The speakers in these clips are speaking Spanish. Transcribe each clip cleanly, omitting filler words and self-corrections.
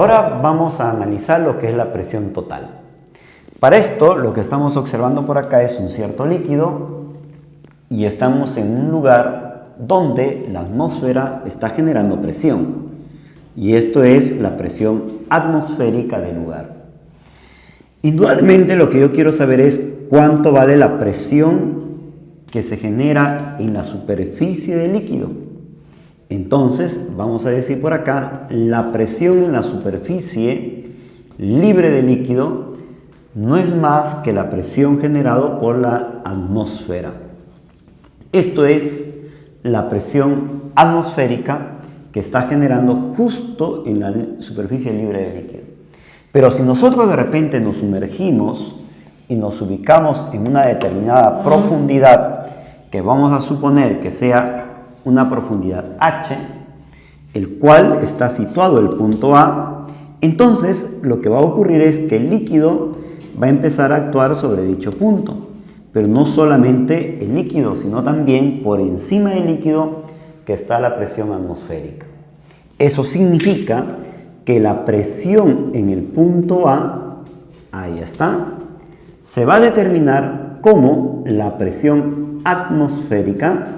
Ahora vamos a analizar lo que es la presión total. Para esto, lo que estamos observando por acá es un cierto líquido y estamos en un lugar donde la atmósfera está generando presión. Y esto es la presión atmosférica del lugar. Indudablemente lo que yo quiero saber es cuánto vale la presión que se genera en la superficie del líquido. Entonces, vamos a decir por acá, la presión en la superficie libre de líquido no es más que la presión generada por la atmósfera. Esto es la presión atmosférica que está generando justo en la superficie libre de líquido. Pero si nosotros de repente nos sumergimos y nos ubicamos en una determinada profundidad, que vamos a suponer que sea una profundidad H, el cual está situado el punto A, entonces lo que va a ocurrir es que el líquido va a empezar a actuar sobre dicho punto. Pero no solamente el líquido, sino también por encima del líquido que está la presión atmosférica. Eso significa que la presión en el punto A, ahí está, se va a determinar como la presión atmosférica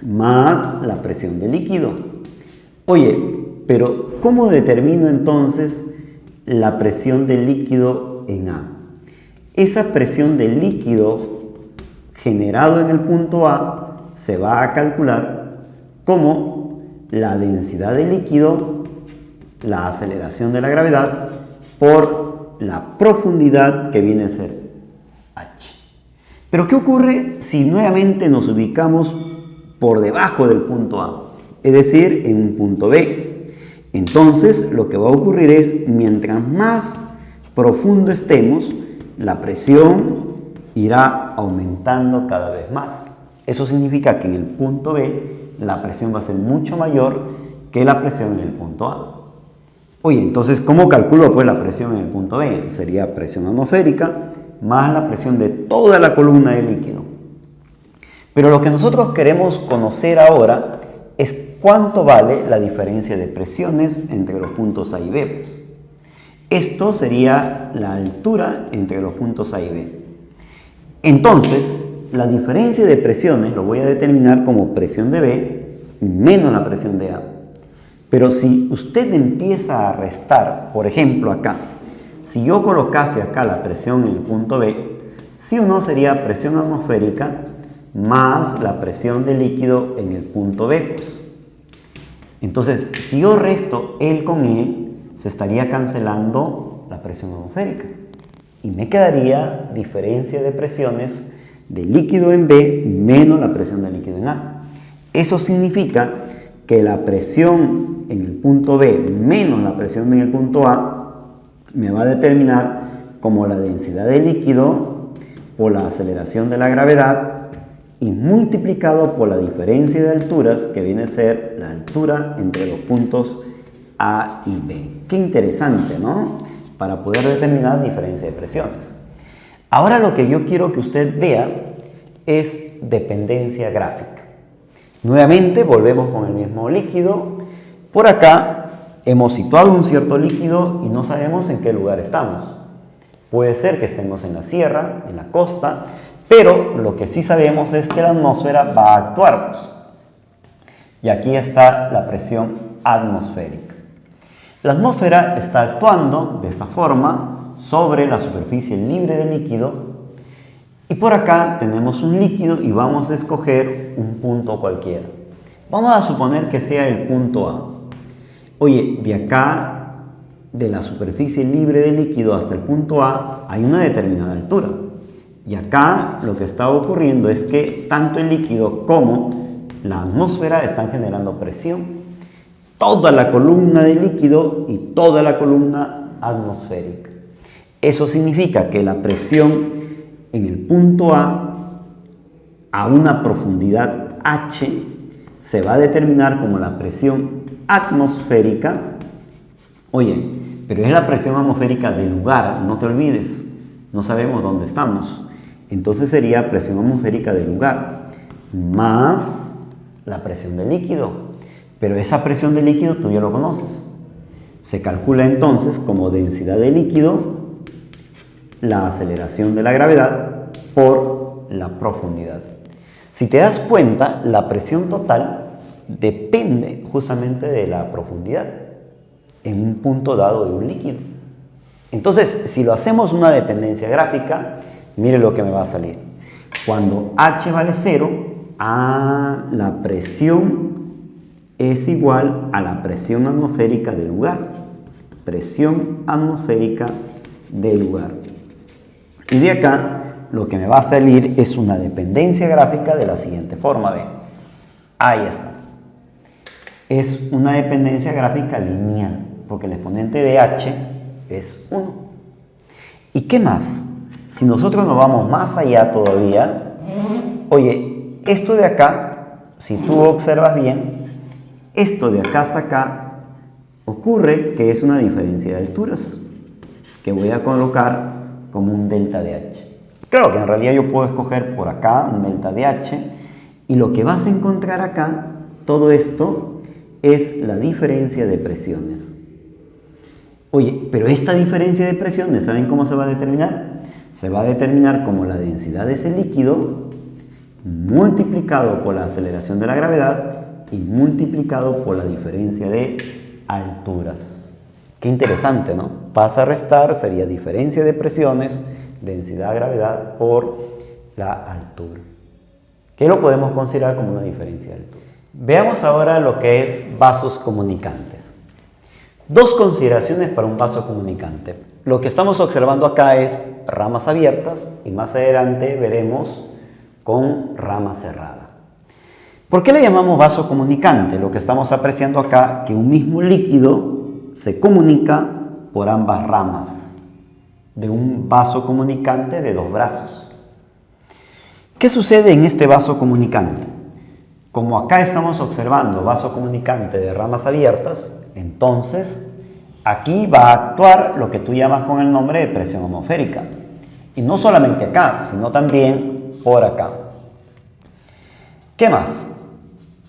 más la presión del líquido. Oye, pero ¿cómo determino entonces la presión del líquido en A? Esa presión del líquido generado en el punto A se va a calcular como la densidad del líquido, la aceleración de la gravedad, por la profundidad que viene a ser H. Pero ¿qué ocurre si nuevamente nos ubicamos por debajo del punto A? Es decir, en un punto B. Entonces, lo que va a ocurrir es, mientras más profundo estemos, la presión irá aumentando cada vez más. Eso significa que en el punto B la presión va a ser mucho mayor que la presión en el punto A. Oye, entonces, ¿cómo calculo pues la presión en el punto B? Sería presión atmosférica más la presión de toda la columna de líquido. Pero lo que nosotros queremos conocer ahora es cuánto vale la diferencia de presiones entre los puntos A y B. Esto sería la altura entre los puntos A y B. Entonces, la diferencia de presiones lo voy a determinar como presión de B menos la presión de A. Pero si usted empieza a restar, por ejemplo acá, si yo colocase acá la presión en el punto B, sí o no sería presión atmosférica más la presión de líquido en el punto B. Entonces, si yo resto L con E, se estaría cancelando la presión atmosférica y me quedaría diferencia de presiones de líquido en B menos la presión de líquido en A. Eso significa que la presión en el punto B menos la presión en el punto A me va a determinar como la densidad de líquido por la aceleración de la gravedad y multiplicado por la diferencia de alturas, que viene a ser la altura entre los puntos A y B. Qué interesante, ¿no? Para poder determinar diferencia de presiones. Ahora lo que yo quiero que usted vea es dependencia gráfica. Nuevamente volvemos con el mismo líquido. Por acá hemos situado un cierto líquido y no sabemos en qué lugar estamos. Puede ser que estemos en la sierra, en la costa, pero lo que sí sabemos es que la atmósfera va a actuar. Y aquí está la presión atmosférica. La atmósfera está actuando de esta forma sobre la superficie libre de líquido. Y por acá tenemos un líquido y vamos a escoger un punto cualquiera. Vamos a suponer que sea el punto A. Oye, de acá, de la superficie libre de líquido hasta el punto A, hay una determinada altura. Y acá lo que está ocurriendo es que tanto el líquido como la atmósfera están generando presión. Toda la columna de líquido y toda la columna atmosférica. Eso significa que la presión en el punto a una profundidad H, se va a determinar como la presión atmosférica. Oye, pero es la presión atmosférica del lugar, no te olvides, no sabemos dónde estamos. Entonces sería presión atmosférica del lugar más la presión del líquido. Pero esa presión del líquido tú ya lo conoces. Se calcula entonces como densidad de líquido la aceleración de la gravedad por la profundidad. Si te das cuenta, la presión total depende justamente de la profundidad en un punto dado de un líquido. Entonces, si lo hacemos una dependencia gráfica, mire lo que me va a salir. Cuando H vale 0, la presión es igual a la presión atmosférica del lugar. Presión atmosférica del lugar. Y de acá, lo que me va a salir es una dependencia gráfica de la siguiente forma. ¿Ven? Ahí está. Es una dependencia gráfica lineal, porque el exponente de H es 1. ¿Y qué más? Si nosotros nos vamos más allá todavía, oye, esto de acá, si tú observas bien, esto de acá hasta acá, ocurre que es una diferencia de alturas, que voy a colocar como un delta de H. Claro que en realidad yo puedo escoger por acá un delta de H, y lo que vas a encontrar acá, todo esto, es la diferencia de presiones. Oye, pero esta diferencia de presiones, ¿saben cómo se va a determinar? Se va a determinar como la densidad de ese líquido multiplicado por la aceleración de la gravedad y multiplicado por la diferencia de alturas. Qué interesante, ¿no? Pasa a restar, sería diferencia de presiones, densidad de gravedad por la altura, que lo podemos considerar como una diferencia de altura. Veamos ahora lo que es vasos comunicantes. Dos consideraciones para un vaso comunicante. Lo que estamos observando acá es ramas abiertas y más adelante veremos con rama cerrada. ¿Por qué le llamamos vaso comunicante? Lo que estamos apreciando acá, que un mismo líquido se comunica por ambas ramas de un vaso comunicante de dos brazos. ¿Qué sucede en este vaso comunicante? Como acá estamos observando vaso comunicante de ramas abiertas, entonces aquí va a actuar lo que tú llamas con el nombre de presión atmosférica. Y no solamente acá, sino también por acá. ¿Qué más?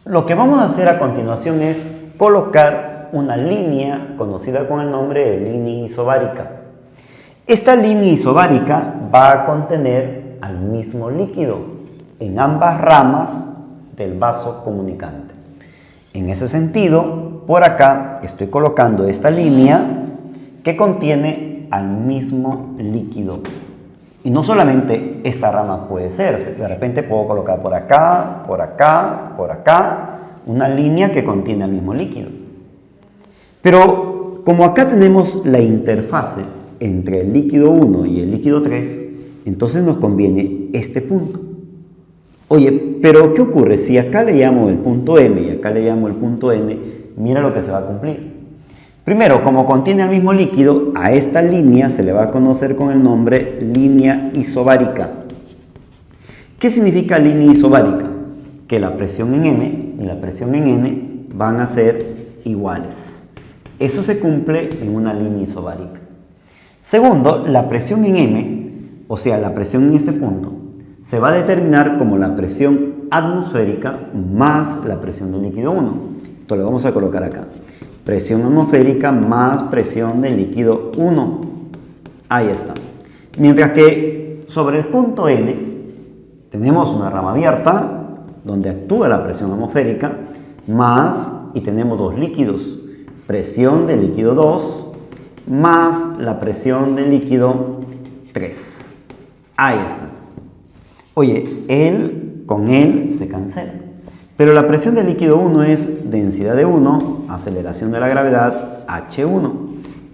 Lo que vamos a hacer a continuación es colocar una línea conocida con el nombre de línea isobárica. Esta línea isobárica va a contener al mismo líquido en ambas ramas del vaso comunicante. En ese sentido, por acá estoy colocando esta línea que contiene al mismo líquido. Y no solamente esta rama puede ser, de repente puedo colocar por acá, por acá, por acá, una línea que contiene al mismo líquido. Pero como acá tenemos la interfase entre el líquido 1 y el líquido 3, entonces nos conviene este punto. Oye, pero ¿qué ocurre? Si acá le llamo el punto M y acá le llamo el punto N, mira lo que se va a cumplir. Primero, como contiene el mismo líquido, a esta línea se le va a conocer con el nombre línea isobárica. ¿Qué significa línea isobárica? Que la presión en M y la presión en N van a ser iguales. Eso se cumple en una línea isobárica. Segundo, la presión en M, o sea, la presión en este punto, se va a determinar como la presión atmosférica más la presión del líquido 1. Esto lo vamos a colocar acá. Presión atmosférica más presión del líquido 1. Ahí está. Mientras que sobre el punto N tenemos una rama abierta donde actúa la presión atmosférica más, y tenemos dos líquidos. Presión del líquido 2 más la presión del líquido 3. Ahí está. Oye, él con él se cancela. Pero la presión del líquido 1 es densidad de 1, aceleración de la gravedad, H1.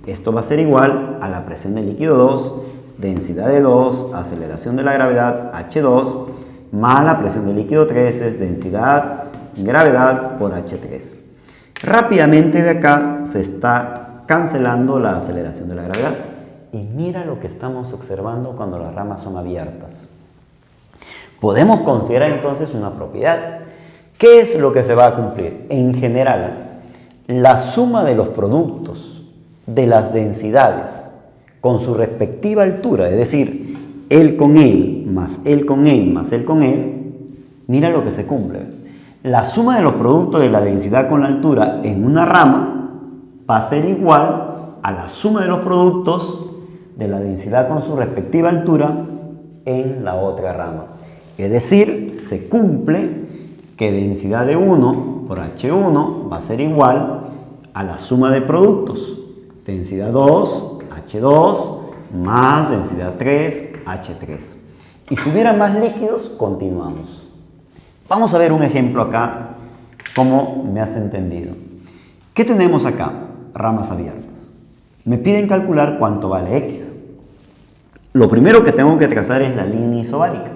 Esto va a ser igual a la presión del líquido 2, densidad de 2, aceleración de la gravedad, H2, más la presión del líquido 3 es densidad, gravedad por H3. Rápidamente de acá se está cancelando la aceleración de la gravedad. Y mira lo que estamos observando cuando las ramas son abiertas. Podemos considerar entonces una propiedad. ¿Qué es lo que se va a cumplir? En general, la suma de los productos de las densidades con su respectiva altura, es decir, él con él, más él con él, más él con él, mira lo que se cumple. La suma de los productos de la densidad con la altura en una rama va a ser igual a la suma de los productos de la densidad con su respectiva altura en la otra rama. Es decir, se cumple que densidad de 1 por H1 va a ser igual a la suma de productos. Densidad 2, H2, más densidad 3, H3. Y si hubiera más líquidos, continuamos. Vamos a ver un ejemplo acá, cómo me has entendido. ¿Qué tenemos acá? Ramas abiertas. Me piden calcular cuánto vale X. Lo primero que tengo que trazar es la línea isobárica.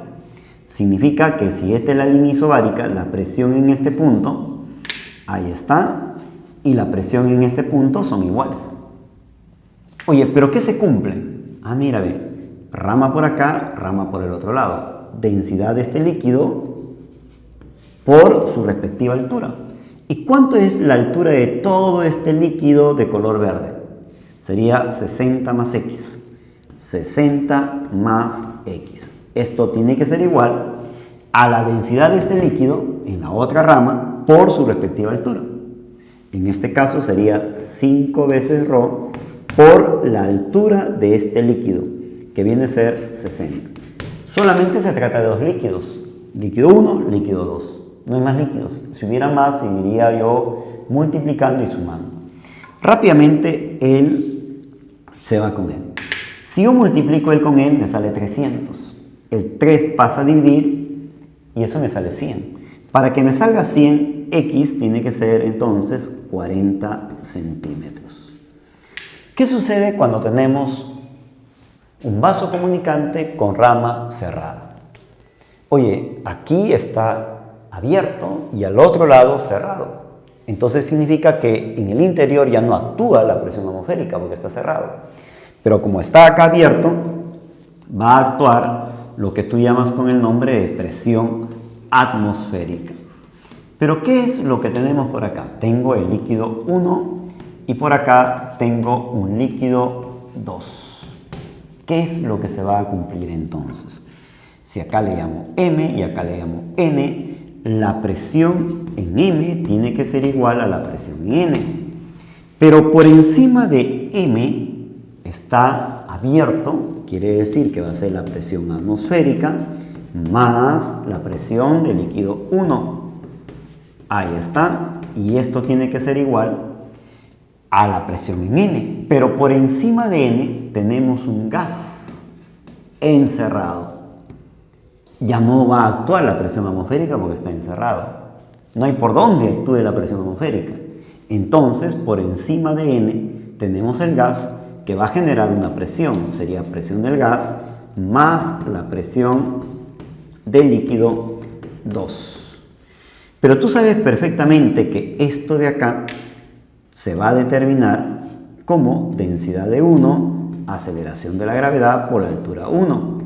Significa que si esta es la línea isobárica, la presión en este punto, ahí está, y la presión en este punto son iguales. Oye, ¿pero qué se cumple? Ah, mira, ve, rama por acá, rama por el otro lado. Densidad de este líquido por su respectiva altura. ¿Y cuánto es la altura de todo este líquido de color verde? Sería 60 más X. 60 más X. Esto tiene que ser igual a la densidad de este líquido en la otra rama por su respectiva altura. En este caso sería 5 veces ρ por la altura de este líquido, que viene a ser 60. Solamente se trata de dos líquidos. Líquido 1, líquido 2. No hay más líquidos. Si hubiera más, seguiría yo multiplicando y sumando. Rápidamente, él se va con él. Si yo multiplico él con él, me sale 300. El 3 pasa a dividir y eso me sale 100. Para que me salga 100, X tiene que ser entonces 40 centímetros. ¿Qué sucede cuando tenemos un vaso comunicante con rama cerrada? Oye, aquí está abierto y al otro lado cerrado. Entonces significa que en el interior ya no actúa la presión atmosférica porque está cerrado. Pero como está acá abierto, va a actuar lo que tú llamas con el nombre de presión atmosférica. Pero ¿qué es lo que tenemos por acá? Tengo el líquido 1 y por acá tengo un líquido 2. ¿Qué es lo que se va a cumplir entonces? Si acá le llamo M y acá le llamo N, la presión en M tiene que ser igual a la presión en N. Pero por encima de M está abierto, quiere decir que va a ser la presión atmosférica más la presión del líquido 1. Ahí está. Y esto tiene que ser igual a la presión en N. Pero por encima de N tenemos un gas encerrado. Ya no va a actuar la presión atmosférica porque está encerrado. No hay por dónde actúe la presión atmosférica. Entonces, por encima de N tenemos el gas que va a generar una presión. Sería presión del gas más la presión del líquido 2. Pero tú sabes perfectamente que esto de acá se va a determinar como densidad de 1, aceleración de la gravedad por altura 1.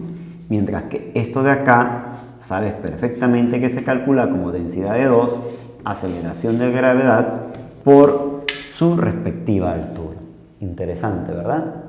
Mientras que esto de acá, sabes perfectamente que se calcula como densidad de 2, aceleración de gravedad por su respectiva altura. Interesante, ¿verdad?